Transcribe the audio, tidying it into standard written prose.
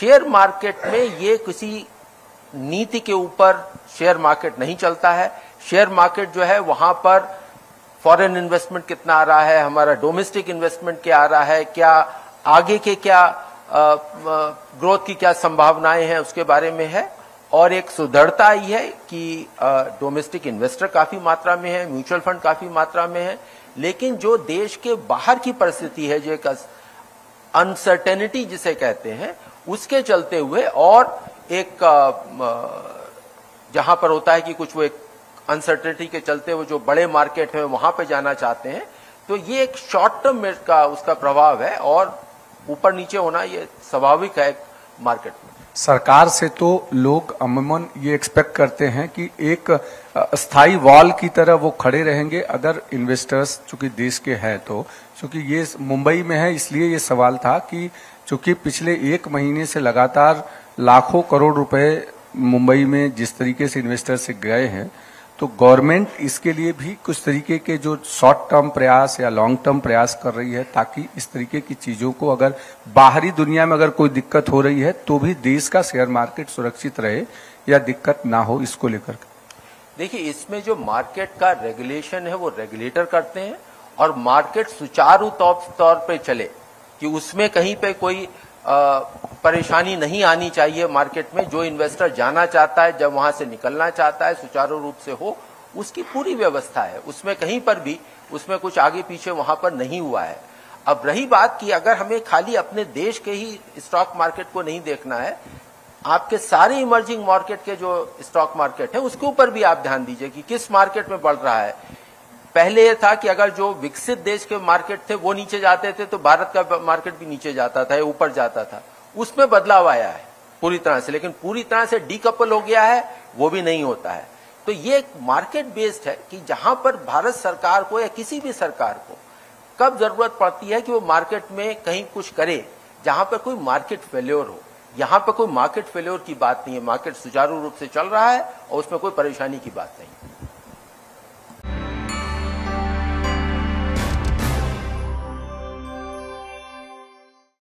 Share market में ये किसी नीति के ऊपर शेयर मार्केट नहीं चलता है। शेयर मार्केट जो है वहां पर फॉरेन इन्वेस्टमेंट कितना आ रहा है, हमारा डोमेस्टिक इन्वेस्टमेंट क्या आ रहा है, क्या आगे के क्या ग्रोथ की क्या संभावनाएं हैं उसके बारे में है। और एक सुदृढ़ता आई है कि डोमेस्टिक इन्वेस्टर काफी मात्रा में है, म्यूचुअल फंड काफी मात्रा में है, लेकिन जो देश के बाहर की परिस्थिति है, जो एक अनसर्टेनिटी जिसे कहते हैं, उसके चलते हुए और एक जहां पर होता है कि कुछ वो एक अनसर्टेनिटी के चलते वो जो बड़े मार्केट है वहां पे जाना चाहते हैं, तो ये एक शॉर्ट टर्म का उसका प्रभाव है और ऊपर नीचे होना ये स्वाभाविक है मार्केट में। सरकार से तो लोग अमूमन ये एक्सपेक्ट करते हैं कि एक स्थायी वॉल की तरह वो खड़े रहेंगे अगर इन्वेस्टर्स चूंकि देश के हैं तो। चूंकि ये मुंबई में है इसलिए ये सवाल था कि चूंकि पिछले एक महीने से लगातार लाखों करोड़ रुपए मुंबई में जिस तरीके से इन्वेस्टर से गए हैं, तो गवर्नमेंट इसके लिए भी कुछ तरीके के जो शॉर्ट टर्म प्रयास या लॉन्ग टर्म प्रयास कर रही है ताकि इस तरीके की चीजों को अगर बाहरी दुनिया में अगर कोई दिक्कत हो रही है तो भी देश का शेयर मार्केट सुरक्षित रहे या दिक्कत ना हो, इसको लेकर। देखिए, इसमें जो मार्केट का रेगुलेशन है वो रेगुलेटर करते हैं और मार्केट सुचारू तौर पे चले कि उसमें कहीं पे कोई परेशानी नहीं आनी चाहिए मार्केट में। जो इन्वेस्टर जाना चाहता है, जब वहां से निकलना चाहता है, सुचारू रूप से हो, उसकी पूरी व्यवस्था है। उसमें कहीं पर भी उसमें कुछ आगे पीछे वहां पर नहीं हुआ है। अब रही बात कि अगर हमें खाली अपने देश के ही स्टॉक मार्केट को नहीं देखना है, आपके सारे इमर्जिंग मार्केट के जो स्टॉक मार्केट है उसके ऊपर भी आप ध्यान दीजिए कि किस मार्केट में बढ़ रहा है। पहले यह था कि अगर जो विकसित देश के मार्केट थे वो नीचे जाते थे तो भारत का मार्केट भी नीचे जाता था, ऊपर जाता था। उसमें बदलाव आया है पूरी तरह से, लेकिन पूरी तरह से डीकपल हो गया है वो भी नहीं होता है। तो ये एक मार्केट बेस्ड है कि जहां पर भारत सरकार को या किसी भी सरकार को कब जरूरत पड़ती है कि वो मार्केट में कहीं कुछ करे जहां पर कोई मार्केट फेल्योर हो। यहां पर कोई मार्केट फेल्योर की बात नहीं है, मार्केट सुचारू रूप से चल रहा है और उसमें कोई परेशानी की बात नहीं है।